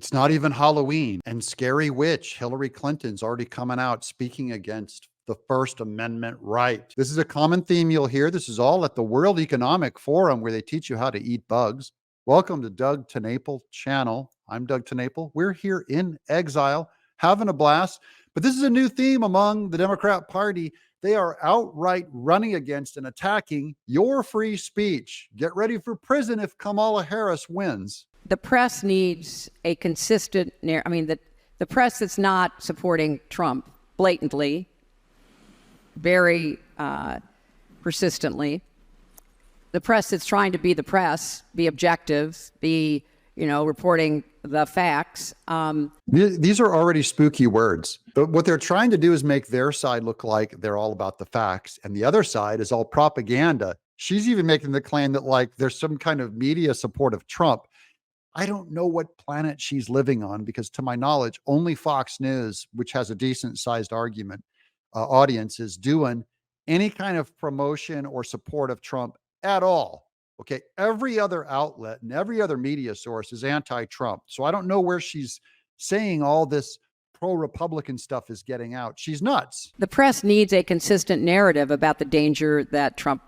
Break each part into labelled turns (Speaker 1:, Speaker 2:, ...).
Speaker 1: It's not even Halloween. And scary witch Hillary Clinton's already coming out speaking against the First Amendment right. This is a common theme you'll hear. This is all at the World Economic Forum, where they teach you how to eat bugs. Welcome to Doug TeNapel channel. I'm Doug TeNapel. We're here in exile, having a blast. But this is a new theme among the Democrat Party. They are outright running against and attacking your free speech. Get ready for prison if Kamala Harris wins.
Speaker 2: The press needs a consistent the press that's not supporting Trump blatantly, very persistently, the press that's trying to be the press, be objective, be, reporting the facts.
Speaker 1: These are already spooky words. But what they're trying to do is make their side look like they're all about the facts, and the other side is all propaganda. She's even making the claim that there's some kind of media support of Trump. I don't know what planet she's living on, because to my knowledge, only Fox News, which has a decent sized audience, is doing any kind of promotion or support of Trump at all. Okay. Every other outlet and every other media source is anti-Trump. So I don't know where she's saying all this pro-Republican stuff is getting out. She's nuts.
Speaker 2: The press needs a consistent narrative about the danger that Trump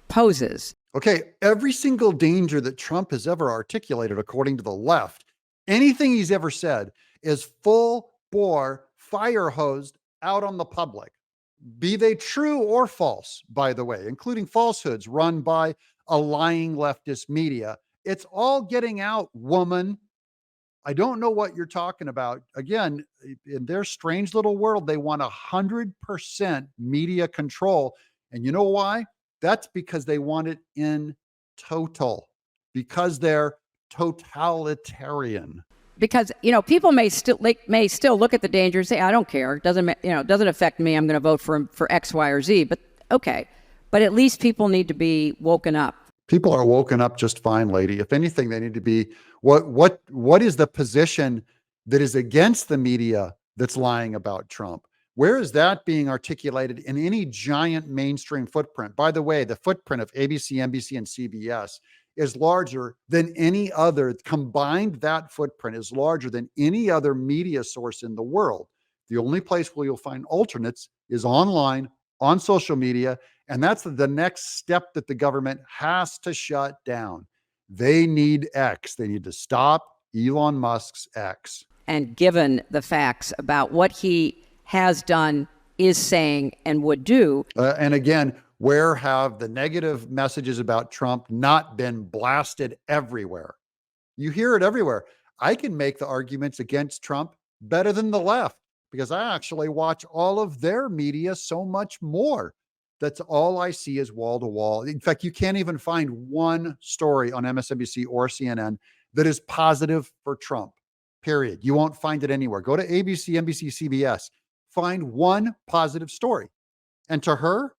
Speaker 2: poses.
Speaker 1: Okay, every single danger that Trump has ever articulated, according to the left, anything he's ever said is full bore, fire hosed out on the public, be they true or false, by the way, including falsehoods run by a lying leftist media. It's all getting out, woman. I don't know what you're talking about. Again, in their strange little world, they want 100% media control. And you know why? That's because they want it in total, because they're totalitarian.
Speaker 2: Because, people may still look at the danger and say, I don't care. It doesn't affect me. I'm going to vote for X, Y, or Z. But okay. But at least people need to be woken up.
Speaker 1: People are woken up just fine, lady. If anything, they need to be, what is the position that is against the media that's lying about Trump? Where is that being articulated in any giant mainstream footprint? By the way, the footprint of ABC, NBC, and CBS is larger than any other. Combined, that footprint is larger than any other media source in the world. The only place where you'll find alternates is online, on social media, and that's the next step that the government has to shut down. They need X. They need to stop Elon Musk's X.
Speaker 2: And given the facts about what he has done, is saying, and would do.
Speaker 1: And again, where have the negative messages about Trump not been blasted everywhere? You hear it everywhere. I can make the arguments against Trump better than the left, because I actually watch all of their media so much more. That's all I see is wall to wall. In fact, you can't even find one story on MSNBC or CNN that is positive for Trump, period. You won't find it anywhere. Go to ABC, NBC, CBS. Find one positive story. And to her,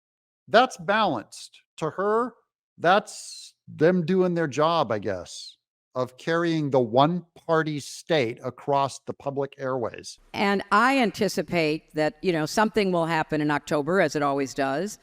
Speaker 1: that's balanced. To her, that's them doing their job, I guess, of carrying the one-party state across the public airways.
Speaker 2: And I anticipate that, something will happen in October, as it always does.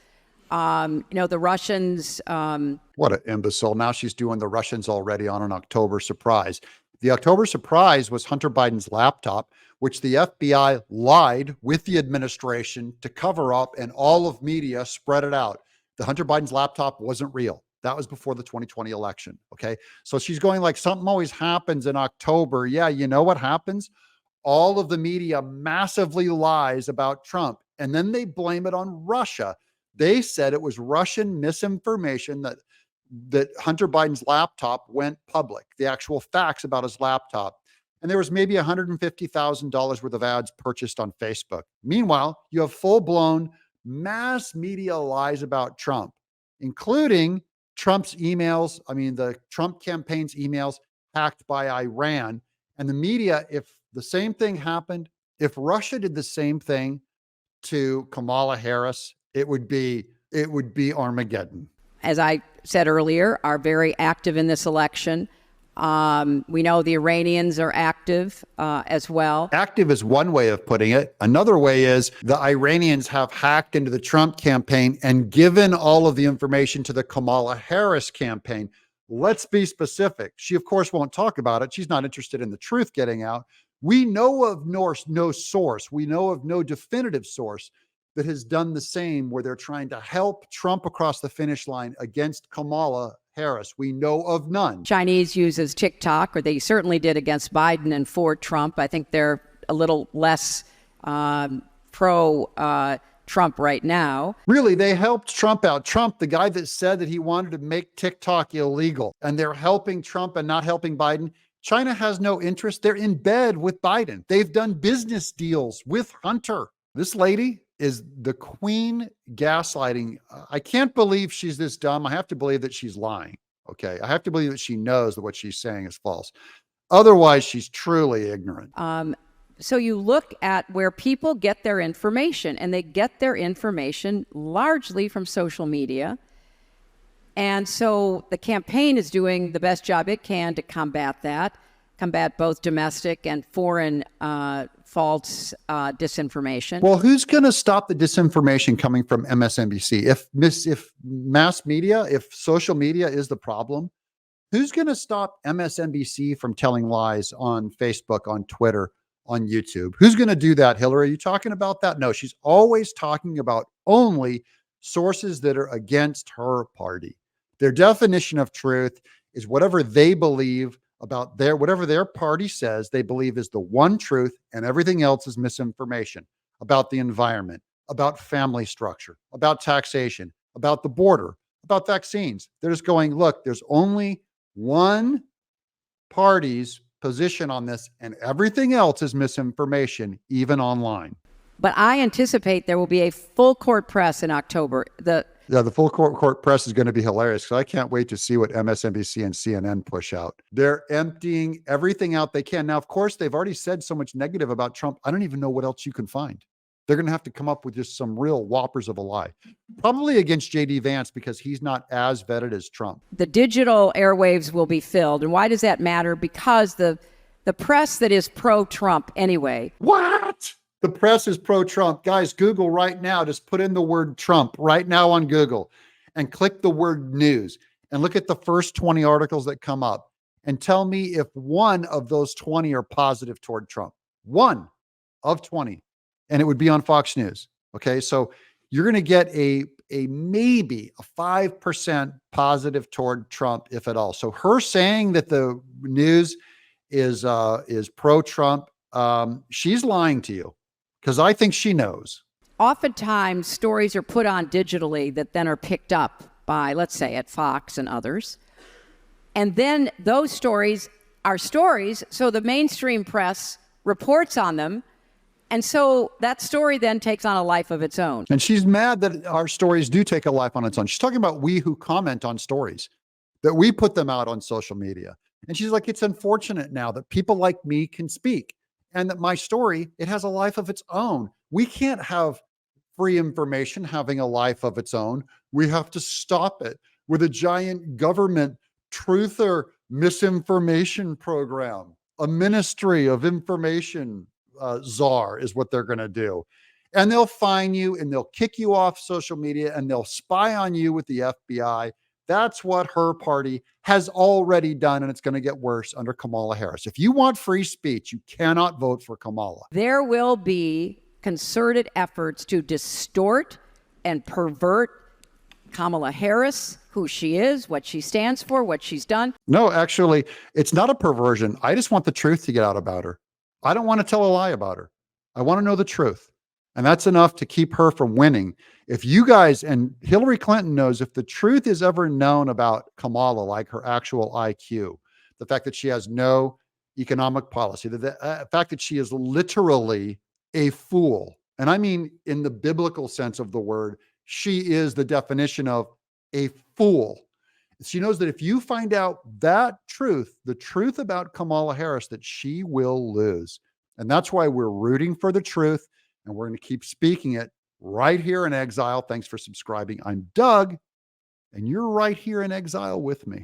Speaker 2: The Russians...
Speaker 1: What an imbecile. Now she's doing the Russians already on an October surprise. The October surprise was Hunter Biden's laptop, which the FBI lied with the administration to cover up, and all of media spread it out. The Hunter Biden's laptop wasn't real. That was before the 2020 election. Okay. So she's going like something always happens in October. Yeah. You know what happens? All of the media massively lies about Trump, and then they blame it on Russia. They said it was Russian misinformation that Hunter Biden's laptop went public, the actual facts about his laptop. And there was maybe $150,000 worth of ads purchased on Facebook. Meanwhile, you have full-blown mass media lies about Trump, including Trump's emails. The Trump campaign's emails hacked by Iran. And the media, if the same thing happened, if Russia did the same thing to Kamala Harris, it would be Armageddon.
Speaker 2: As I said earlier, are very active in this election. We know the Iranians are active as well.
Speaker 1: Active is one way of putting it. Another way is the Iranians have hacked into the Trump campaign and given all of the information to the Kamala Harris campaign. Let's be specific. She, of course, won't talk about it. She's not interested in the truth getting out. We know of no source. We know of no definitive source that has done the same where they're trying to help Trump across the finish line against Kamala Harris. We know of none.
Speaker 2: Chinese uses TikTok, or they certainly did against Biden and for Trump. I think they're a little less pro Trump right now.
Speaker 1: Really, they helped Trump out. Trump, the guy that said that he wanted to make TikTok illegal, and they're helping Trump and not helping Biden. China has no interest. They're in bed with Biden. They've done business deals with Hunter. This lady is the queen gaslighting. I can't believe she's this dumb. I have to believe that she's lying. Okay. I have to believe that she knows that what she's saying is false. Otherwise, she's truly ignorant.
Speaker 2: So you look at where people get their information, and they get their information largely from social media. And so the campaign is doing the best job it can to combat that, combat both domestic and foreign false disinformation.
Speaker 1: Well, who's going to stop the disinformation coming from MSNBC? If mass media, if social media is the problem, who's going to stop MSNBC from telling lies on Facebook, on Twitter, on YouTube? Who's going to do that, Hillary? Are you talking about that? No, she's always talking about only sources that are against her party. Their definition of truth is whatever they believe about whatever their party says they believe is the one truth, and everything else is misinformation about the environment, about family structure, about taxation, about the border, about vaccines. They're just going, look, there's only one party's position on this, and everything else is misinformation, even online.
Speaker 2: But I anticipate there will be a full court press in October. The
Speaker 1: full court press is going to be hilarious, because I can't wait to see what MSNBC and CNN push out. They're emptying everything out they can. Now, of course, they've already said so much negative about Trump. I don't even know what else you can find. They're going to have to come up with just some real whoppers of a lie, probably against J.D. Vance, because he's not as vetted as Trump.
Speaker 2: The digital airwaves will be filled. And why does that matter? Because the press that is pro-Trump anyway.
Speaker 1: What? The press is pro-Trump. Guys, Google right now. Just put in the word Trump right now on Google and click the word news and look at the first 20 articles that come up and tell me if one of those 20 are positive toward Trump. One of 20. And it would be on Fox News. Okay. So you're going to get a maybe a 5% positive toward Trump, if at all. So her saying that the news is pro-Trump, she's lying to you, because I think she knows.
Speaker 2: Oftentimes, stories are put on digitally that then are picked up by, let's say, at Fox and others. And then those stories are stories, so the mainstream press reports on them. And so that story then takes on a life of its own.
Speaker 1: And she's mad that our stories do take a life on its own. She's talking about we who comment on stories, that we put them out on social media. And she's like, it's unfortunate now that people like me can speak, and that my story, it has a life of its own. We can't have free information having a life of its own. We have to stop it with a giant government truther misinformation program. A ministry of information czar is what they're going to do. And they'll fine you, and they'll kick you off social media, and they'll spy on you with the FBI. That's what her party has already done, and it's going to get worse under Kamala Harris. If you want free speech, you cannot vote for Kamala.
Speaker 2: There will be concerted efforts to distort and pervert Kamala Harris, who she is, what she stands for, what she's done.
Speaker 1: No, actually, it's not a perversion. I just want the truth to get out about her. I don't want to tell a lie about her. I want to know the truth. And that's enough to keep her from winning. If you guys, and Hillary Clinton knows, if the truth is ever known about Kamala, like her actual IQ, the fact that she has no economic policy, the fact that she is literally a fool. And I mean, in the biblical sense of the word, she is the definition of a fool. She knows that if you find out that truth, the truth about Kamala Harris, that she will lose. And that's why we're rooting for the truth. And we're going to keep speaking it right here in Exile. Thanks for subscribing. I'm Doug, and you're right here in Exile with me.